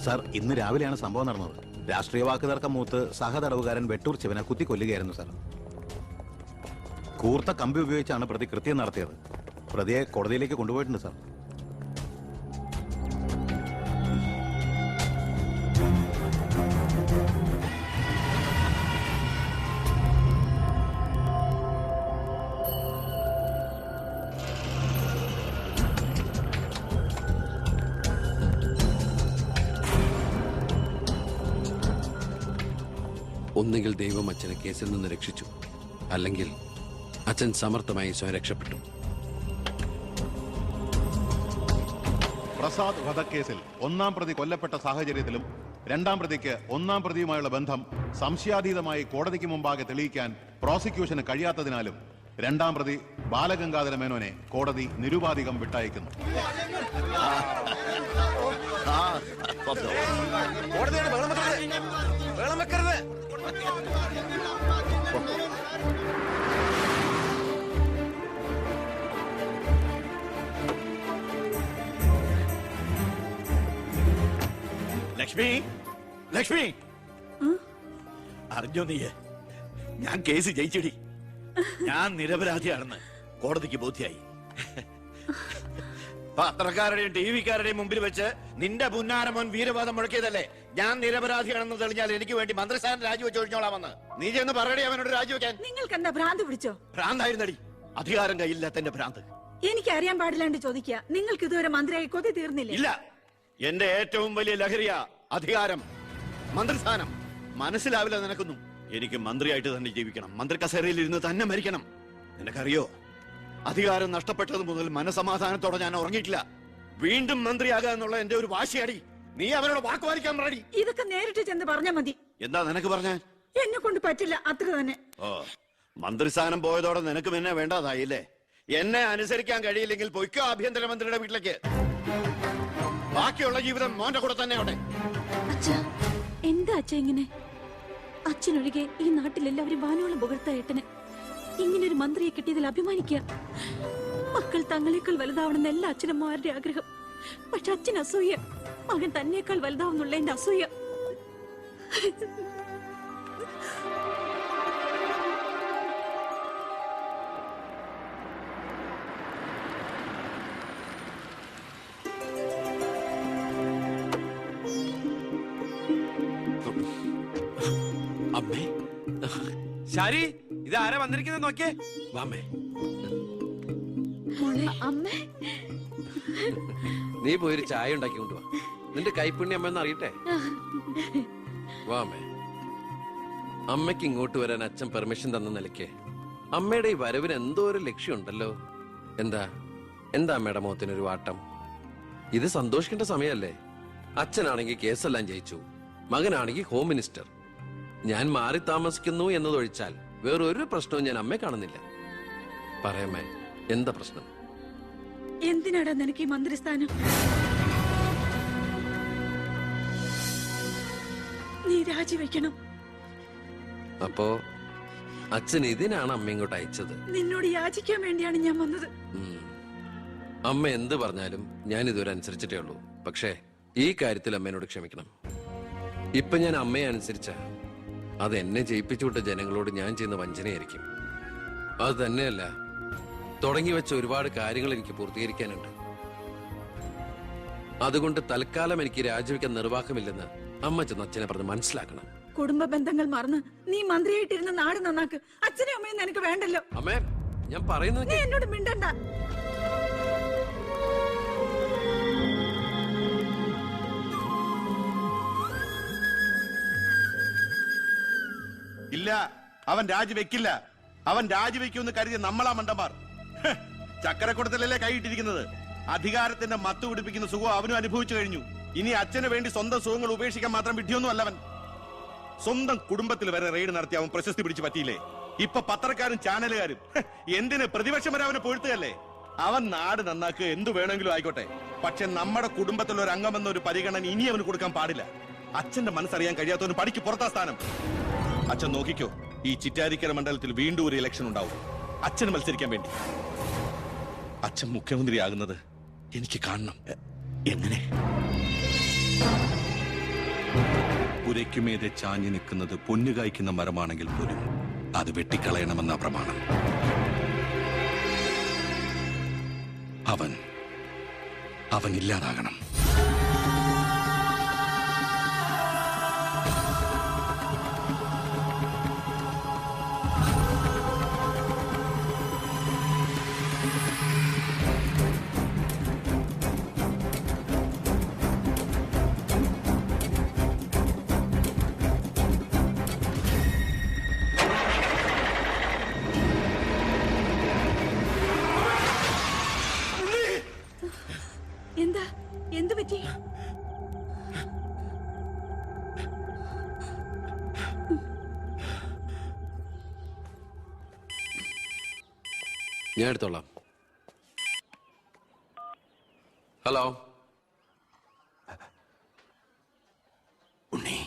Sir, ഇന്ന് രാവിലെയാണ് സംഭവം നടന്നത്. രാഷ്ട്രീയ വാക്കുതർക്കം മൂത്ത് സഹതടവുകാരൻ വെട്ടൂർ ശിവനെ കുത്തിക്കൊല്ലുകയായിരുന്നു സാർ. കൂർത്ത കമ്പി ഉപയോഗിച്ചാണ് പ്രതി കൃത്യം നടത്തിയത്. പ്രതിയെ കോടതിയിലേക്ക് കൊണ്ടുപോയിട്ടുണ്ട് സാർ. ഒന്നുകിൽ ദൈവം അച്ഛനെ കേസിൽ നിന്ന് രക്ഷിച്ചു, അല്ലെങ്കിൽ അച്ഛൻ സമർത്ഥമായി സ്വയം രക്ഷപ്പെട്ടു. പ്രസാദ് വധക്കേസിൽ ഒന്നാം പ്രതി കൊല്ലപ്പെട്ട സാഹചര്യത്തിലും രണ്ടാം പ്രതിക്ക് ഒന്നാം പ്രതിയുമായുള്ള ബന്ധം സംശയാതീതമായി കോടതിക്ക് മുമ്പാകെ തെളിയിക്കാൻ പ്രോസിക്യൂഷന് കഴിയാത്തതിനാലും രണ്ടാം പ്രതി ബാലഗംഗാധര മേനോനെ കോടതി നിരുപാധികം വിട്ടയക്കുന്നു. ലക്ഷ്മി, ലക്ഷ്മി, അറിഞ്ഞോ നീ? ഞാൻ കേസ് ജയിച്ചടി. ഞാൻ നിരപരാധിയാണെന്ന് കോടതിക്ക് ബോധ്യായി. പത്രക്കാരുടെയും ടി വിക്കാരുടെയും മുമ്പിൽ വെച്ച് നിന്റെ പുന്നാരമോൻ വീരവാദം മുഴക്കിയതല്ലേ? ഞാൻ നിരപരാധിയാണെന്ന് തെളിഞ്ഞാൽ എനിക്ക് വേണ്ടി മന്ത്രിസ്ഥാനം രാജിവെച്ച് ഒഴിഞ്ഞോളാമെന്ന്. നീ ചെന്ന് പറയടി അവനോട് രാജിവെക്കാൻ. നിങ്ങൾക്ക് എന്താ ഭ്രാന്ത് പിടിച്ചോ? ഭ്രാന്തായിരുന്നടി, അധികാരം കയ്യില്ലാത്ത എന്റെ ഭ്രാന്ത്. എനിക്ക് അറിയാൻ പാടില്ലാണ്ട് ചോദിക്കുക. നിങ്ങൾക്ക് ഇതുവരെ മന്ത്രിയായി കൊതി തീർന്നില്ല? ഇല്ല, എന്റെ ഏറ്റവും വലിയ ലഹരിയാ അധികാരം, മന്ത്രിസ്ഥാനം. മനസ്സിലാവില്ല നിനക്കൊന്നും. എനിക്ക് മന്ത്രിയായിട്ട് തന്നെ ജീവിക്കണം. മന്ത്രി കസേരയിൽ ഇരുന്ന് തന്നെ മരിക്കണം. നിനക്കറിയോ, അധികാരം നഷ്ടപ്പെട്ടത് മുതൽ മനസമാധാനത്തോടെ ഞാൻ ഉറങ്ങിയിട്ടില്ല. വീണ്ടും മന്ത്രിയാകുക എന്നുള്ള എന്റെ ഒരു വാശിയടി. നീ അവരോട് വാക്കുപാലിക്കാൻ പാടി. ഇതൊക്കെ നേരിട്ട് ചെന്ന് പറഞ്ഞാ മതി. എന്താ നിനക്ക് പറഞ്ഞ? എന്നെ കൊണ്ട് പറ്റില്ല, അത്ര തന്നെ. ഓ, മന്ത്രിസ്ഥാനം പോയതോടെ നിനക്ക് പിന്നെ വേണ്ടതായില്ലേ? എന്നെ അനുസരിക്കാൻ കഴിയില്ലെങ്കിൽ പൊയ്ക്കോ ആഭ്യന്തരമന്ത്രിയുടെ വീട്ടിലേക്ക്. ബാക്കിയുള്ള ജീവിതം മോന്റെ കൂടെ തന്നെ അവിടെ. എന്താ അച്ഛ ഇങ്ങനെ? അച്ഛനൊഴികെ ഈ നാട്ടിലെല്ലാവരും വാനോളം പുകഴ്ത്ത ഏട്ടന് ഇങ്ങനൊരു മന്ത്രിയെ കിട്ടിയതിൽ അഭിമാനിക്കുക. മക്കൾ തങ്ങളെക്കാൾ വലുതാവണമെന്ന് എല്ലാ അച്ഛനമ്മമാരുടെ ആഗ്രഹം. പക്ഷെ അച്ഛൻ അസൂയ. മകൻ തന്നേക്കാൾ വലുതാവുന്നുള്ള എന്റെ അസൂയ. അമ്മേ, ശാരി, ഇതാരാ വന്നിരിക്കുന്നത് നോക്കിയേ. വാമേ. അമ്മേ, നീ പോയൊരു ചായ ഉണ്ടാക്കി കൊണ്ടുവാ. നിന്റെ കൈപ്പുണ്യം അമ്മയെന്ന് അറിയട്ടെ. വാമേ. അമ്മയ്ക്ക് ഇങ്ങോട്ട് വരാൻ അച്ഛൻ പെർമിഷൻ തന്ന നിലയ്ക്ക് അമ്മയുടെ ഈ വരവിന് എന്തോ ഒരു ലക്ഷ്യമുണ്ടല്ലോ. എന്താ അമ്മയുടെ മുഖത്തിനൊരു വാട്ടം? ഇത് സന്തോഷിക്കേണ്ട സമയമല്ലേ? അച്ഛനാണെങ്കിൽ കേസെല്ലാം ജയിച്ചു, മകനാണെങ്കിൽ ഹോം മിനിസ്റ്റർ. ഞാൻ മാറി താമസിക്കുന്നു എന്നതൊഴിച്ചാൽ വേറൊരു പ്രശ്നവും ഞാൻ അമ്മയെ കാണുന്നില്ല. പറയാമേ, എന്താ പ്രശ്നം? എന്തിനാടാ നിനക്ക് ഈ മന്ത്രിസ്ഥാനം? നീ രാജിവെക്കണം. അപ്പോ അച്ഛൻ ഇതിനാണ് അമ്മ ഇങ്ങോട്ട് അയച്ചത്? നിന്നോട് യാചിക്കാൻ വേണ്ടിയാണ് ഞാൻ വന്നത്. അമ്മ എന്ത് പറഞ്ഞാലും ഞാൻ ഇതുവരെ അനുസരിച്ചിട്ടേ ഉള്ളൂ. പക്ഷേ ഈ കാര്യത്തിൽ അമ്മേനോട് ക്ഷമിക്കണം. ഇപ്പൊ ഞാൻ അമ്മയെ അനുസരിച്ച അത് എന്നെ ജയിപ്പിച്ചുവിട്ട ജനങ്ങളോട് ഞാൻ ചെയ്യുന്ന വഞ്ചനയായിരിക്കും. അത് തന്നെയല്ല, തുടങ്ങി വെച്ച ഒരുപാട് കാര്യങ്ങൾ എനിക്ക് പൂർത്തീകരിക്കാനുണ്ട്. അതുകൊണ്ട് തൽക്കാലം എനിക്ക് രാജിവെക്കാൻ നിർവാഹമില്ലെന്ന് അമ്മ ചെന്ന് അച്ഛനെ പറഞ്ഞ് മനസ്സിലാക്കണം. കുടുംബ ബന്ധങ്ങൾ മറന്ന് നീ മന്ത്രിയായിട്ടിരുന്ന നാട് നന്നാക്ക്. അച്ഛനും അമ്മയും നിനക്ക് വേണ്ടല്ലോ. അമ്മേ, ഞാൻ പറയുന്നത് നീ എന്നോട് മിണ്ടണ്ട. ഇല്ല, അവൻ രാജിവെക്കില്ല. അവൻ രാജിവെക്കുമെന്ന് കരുതിയ നമ്മളാ മണ്ടന്മാർ. ചക്കരക്കുടത്തിലല്ലേ കൈയിട്ടിരിക്കുന്നത്. അധികാരത്തിന്റെ മത്ത് പിടിപ്പിക്കുന്ന സുഖം അവനും അനുഭവിച്ചു കഴിഞ്ഞു. ഇനി അച്ഛന് വേണ്ടി സ്വന്തം സുഖങ്ങൾ ഉപേക്ഷിക്കാൻ മാത്രം വിഡ്ഢിയൊന്നും അല്ലവൻ. സ്വന്തം കുടുംബത്തിൽ വരെ റെയ്ഡ് നടത്തി അവൻ പ്രശസ്തി പിടിച്ചു പറ്റിയില്ലേ? ഇപ്പൊ പത്രക്കാരും ചാനലുകാരും എന്തിന് പ്രതിപക്ഷം വരെ അവനെ പൊഴുത്തുകയല്ലേ? അവൻ നാട് നന്നാക്കുക എന്തു വേണമെങ്കിലും ആയിക്കോട്ടെ, പക്ഷെ നമ്മുടെ കുടുംബത്തിലെ ഒരു അംഗമെന്ന ഒരു പരിഗണന ഇനി അവന് കൊടുക്കാൻ പാടില്ല. അച്ഛന്റെ മനസ്സറിയാൻ കഴിയാത്തവന് പടിക്ക് പുറത്താ സ്ഥാനം. അച്ഛൻ നോക്കിക്കോ, ഈ ചിറ്റാരിക്കര മണ്ഡലത്തിൽ വീണ്ടും ഒരു ഇലക്ഷൻ ഉണ്ടാവും അച്ഛന് മത്സരിക്കാൻ വേണ്ടി. അച്ഛൻ മുഖ്യമന്ത്രിയാകുന്നത് എനിക്ക് കാണണം. എങ്ങനെ? പുരയ്ക്കുമേതെ ചാഞ്ഞു നിൽക്കുന്നത് പൊന്നു കായ്ക്കുന്ന മരമാണെങ്കിൽ പോലും അത് വെട്ടിക്കളയണമെന്ന പ്രമാണം. അവൻ ഇല്ലാതാകണം. എന്താ എന്ത് പറ്റി? ഞാൻ എടുത്തോളാം. ഹലോ ഉണ്ണി,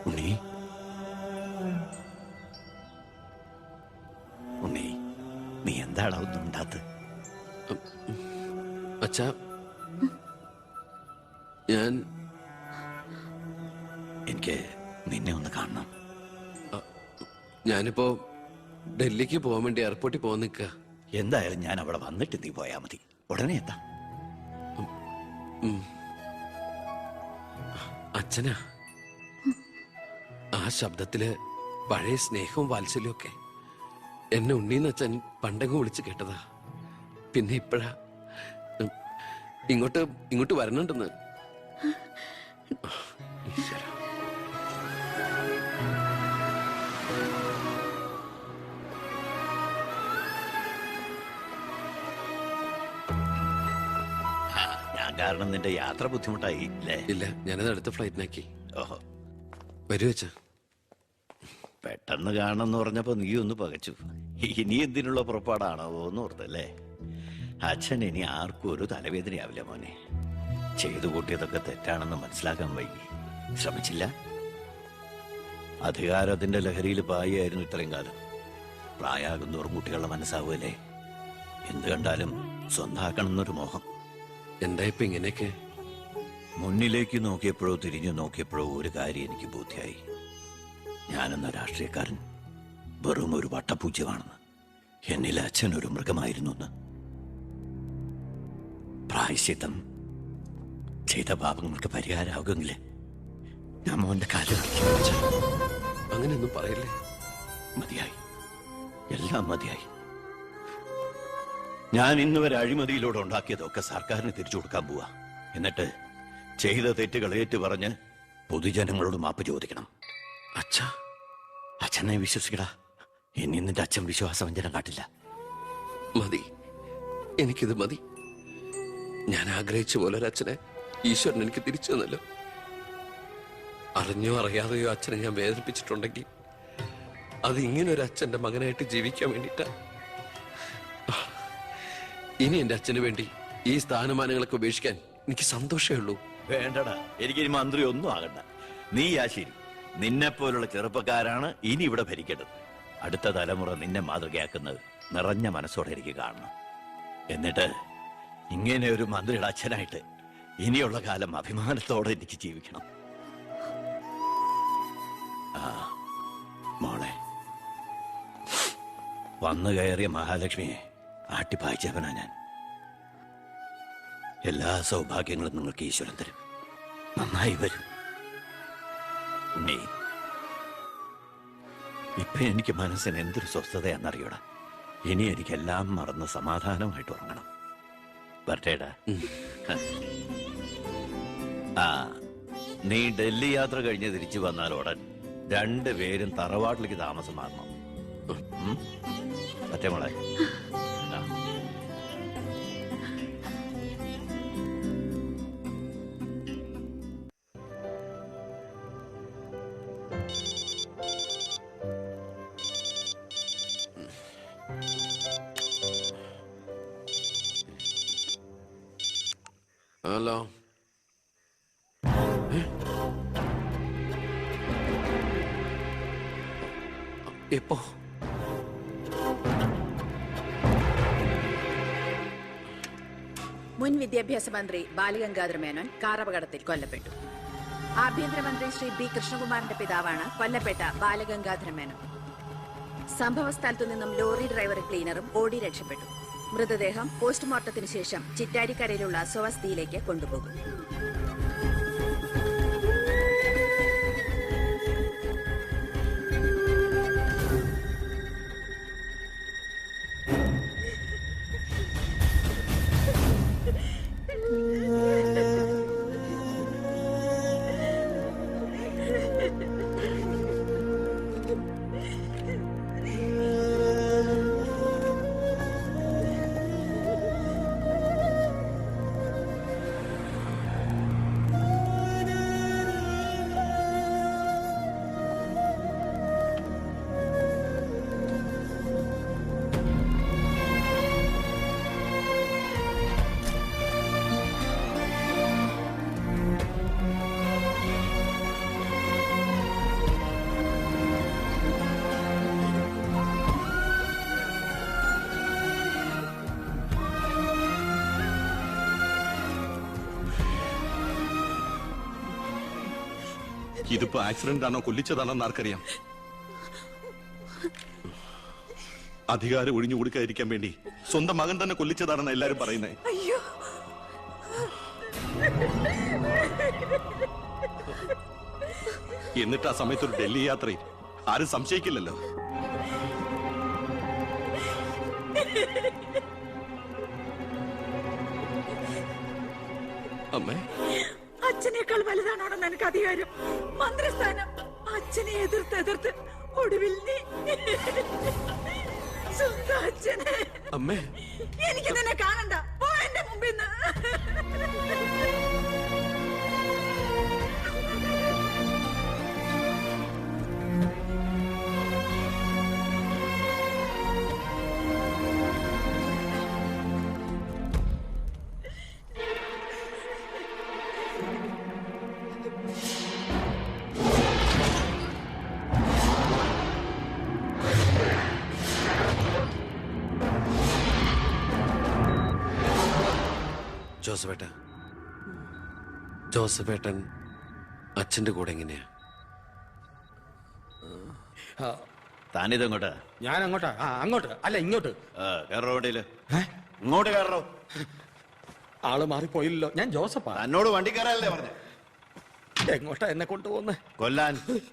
ഉണ്ണി, ഉണ്ണി, നീ എന്താടാ ഒന്നും ഉണ്ടാത്ത്? അച്ഛാ, എനിക്ക് നിന്നെ ഒന്ന് കാണണം. ഞാനിപ്പോ ഡൽഹിക്ക് പോകാൻ വേണ്ടി എയർപോർട്ടിൽ പോകാൻ നിൽക്കുക. എന്തായാലും ഞാൻ അവിടെ വന്നിട്ട് നീ പോയാ മതി. ഉടനെ എത്താ. അച്ഛനാ, ആ ശബ്ദത്തില് പഴയ സ്നേഹവും വാത്സല്യവും ഒക്കെ എന്നെ ഉണ്ണീന്ന് അച്ഛൻ പണ്ടെങ്ങും വിളിച്ച് കേട്ടതാ. പിന്നെ ഇപ്പഴാ ഇങ്ങോട്ട് വരണുണ്ടെന്ന്. ഈശ്വരാ. ഞാൻ കാരണം നിന്റെ യാത്ര ബുദ്ധിമുട്ടായി അല്ലേ? ഇല്ല, ഞാനത് അടുത്ത ഫ്ലൈറ്റിനാക്കി. ഓഹോ, വരൂ അച്ഛാ. പെട്ടെന്ന് കാണണമെന്ന് പറഞ്ഞപ്പോ നീ ഒന്ന് പകച്ചു. ഇനി എന്തിനുള്ള പുറപ്പാടാണോ എന്ന് ഓർത്തല്ലേ? അച്ഛൻ ഇനി ആർക്കും ഒരു തലവേദനയാവില്ല മോനെ. ചെയ്തു കൂട്ടിയതൊക്കെ തെറ്റാണെന്ന് മനസ്സിലാക്കാൻ വൈകി. ശ്രമിച്ചില്ല. അധികാരത്തിന്റെ ലഹരിയിൽ പായായിരുന്നു ഇത്രയും കാലം. പ്രായാകുന്നോറും കുട്ടികളുടെ മനസ്സാവുമല്ലേ? എന്ത് കണ്ടാലും സ്വന്താക്കണമെന്നൊരു മോഹം. എന്താ ഇപ്പൊ ഇങ്ങനെയൊക്കെ? മുന്നിലേക്ക് നോക്കിയപ്പോഴോ തിരിഞ്ഞു നോക്കിയപ്പോഴോ ഒരു കാര്യം എനിക്ക് ബോധ്യായി. ഞാനെന്ന രാഷ്ട്രീയക്കാരൻ വെറും ഒരു വട്ടപൂജ്യമാണെന്ന്. എന്നിൽ അച്ഛൻ ഒരു മൃഗമായിരുന്നു എന്ന്. പ്രായശ്ചിത്തം ചെയ്ത പാപങ്ങൾക്ക് പരിഹാരമാകുമെങ്കിൽ ഞാൻ മോന്റെ കാലം അങ്ങനെയൊന്നും പറയല്ലേ. മതിയായി, എല്ലാം മതിയായി. ഞാൻ ഇന്നുവരെ അഴിമതിയിലൂടെ ഉണ്ടാക്കിയതൊക്കെ സർക്കാരിന് തിരിച്ചു കൊടുക്കാൻ പോവാ. എന്നിട്ട് ചെയ്ത തെറ്റുകൾ ഏറ്റുപറഞ്ഞ് പൊതുജനങ്ങളോട് മാപ്പ് ചോദിക്കണം. അച്ഛാ, അച്ഛനെ വിശ്വസിക്കടാ. ഇനി നിന്റെ അച്ഛൻ വിശ്വാസവഞ്ചനം കാട്ടില്ല. മതി, എനിക്കിത് മതി. ഞാൻ ആഗ്രഹിച്ച പോലെ ഒരു അച്ഛനെ ഈശ്വരൻ എനിക്ക് തിരിച്ചു തന്നല്ലോ. അറിഞ്ഞോ അറിയാതെയോ അച്ഛനെ ഞാൻ വേദനിപ്പിച്ചിട്ടുണ്ടെങ്കിൽ അത് ഇങ്ങനെ ഒരു അച്ഛന്റെ മകനായിട്ട് ജീവിക്കാൻ വേണ്ടിയിട്ടാ. ഇനി എന്റെ അച്ഛന് വേണ്ടി ഈ സ്ഥാനമാനങ്ങളൊക്കെ ഉപേക്ഷിക്കാൻ എനിക്ക് സന്തോഷമേ ഉള്ളൂ. വേണ്ടടാ, എനിക്കിനി മന്ത്രി ഒന്നും ആകണ്ട. നീ ആ ശരി. നിന്നെ പോലുള്ള ചെറുപ്പക്കാരാണ് ഇനി ഇവിടെ ഭരിക്കേണ്ടത്. അടുത്ത തലമുറ നിന്നെ മാതൃകയാക്കുന്നത് നിറഞ്ഞ മനസ്സോടെ എനിക്ക് കാണണം. എന്നിട്ട് ഇങ്ങനെ ഒരു മന്ത്രിയുടെ അച്ഛനായിട്ട് ഇനിയുള്ള കാലം അഭിമാനത്തോടെ എനിക്ക് ജീവിക്കണം. ആ മോളെ, വന്നു കയറിയ മഹാലക്ഷ്മിയെ ആട്ടിപ്പായിച്ചവനാ ഞാൻ. എല്ലാ സൗഭാഗ്യങ്ങളും നിങ്ങൾക്ക് ഈശ്വരൻ തരും. നന്നായി വരും. ഉണ്ണി, ഇപ്പൊ എനിക്ക് മനസ്സിന് എന്തൊരു സ്വസ്ഥതയാണെന്നറിയൂടാ. ഇനി എനിക്കെല്ലാം മറന്ന് സമാധാനമായിട്ട് ഉറങ്ങണം. വരട്ടേടാ. ആ, നീ ഡൽഹി യാത്ര കഴിഞ്ഞ് തിരിച്ചു വന്നാൽ ഉടൻ രണ്ടുപേരും തറവാട്ടിലേക്ക് താമസം മാറണം. മറ്റേ മോളെ. ആ. ഹലോ, എപ്പോ? മുൻ വിദ്യാഭ്യാസ മന്ത്രി ബാലഗംഗാധര മേനോൻ കാർ അപകടത്തിൽ കൊല്ലപ്പെട്ടു. ആഭ്യന്തരമന്ത്രി ശ്രീ ബി കൃഷ്ണകുമാറിന്റെ പിതാവാണ് കൊല്ലപ്പെട്ട ബാലഗംഗാധര മേനോൻ. സംഭവ സ്ഥലത്തു നിന്നും ലോറി ഡ്രൈവറും ക്ലീനറും ഓടി രക്ഷപ്പെട്ടു. മൃതദേഹം പോസ്റ്റ്മോർട്ടത്തിന് ശേഷം ചിറ്റാരിക്കരയിലുള്ള സ്വവസതിയിലേക്ക് കൊണ്ടുപോകും. ഇതിപ്പോ ആക്സിഡന്റ് ആണോ കൊല്ലിച്ചതാണോ എന്ന് ആർക്കറിയാം. അധികാരം ഒഴിഞ്ഞു കൊടുക്കാതിരിക്കാൻ വേണ്ടി സ്വന്തം മകൻ തന്നെ കൊല്ലിച്ചതാണെന്ന് എല്ലാരും പറയുന്നേ. അയ്യോ, എന്നിട്ട് ആ സമയത്ത് ഒരു ഡൽഹി യാത്രയിൽ ആരും സംശയിക്കില്ലല്ലോ. അമ്മേ, അച്ഛനേക്കാൾ വലുതാണോടെന്ന് എനിക്ക് അധികാരം, മന്ത്രിസ്ഥാനം. അച്ഛനെ എതിർത്ത് ഒടുവിൽ നീ സ്വന്തം അച്ഛനെ. അമ്മേ, എനിക്ക് നിന്നെ കാണണ്ട, പോ എന്റെ മുമ്പിൽ നിന്ന്. ജോസഫേട്ടൻ അച്ഛന്റെ കൂടെ എങ്ങനെയാ? താനിതെങ്ങോട്ടാ? ഞാൻ അങ്ങോട്ടാ? അങ്ങോട്ട് അല്ല, ഇങ്ങോട്ട്. കയറോ വണ്ടിയില്. ഇങ്ങോട്ട് കയറോ. ആള് മാറിപ്പോയില്ലല്ലോ. ഞാൻ ജോസഫാ. തന്നോട് വണ്ടി കയറാനല്ലേ പറഞ്ഞേ? എങ്ങോട്ടാ എന്നെ കൊണ്ടുപോകുന്നേ? കൊല്ലാൻ.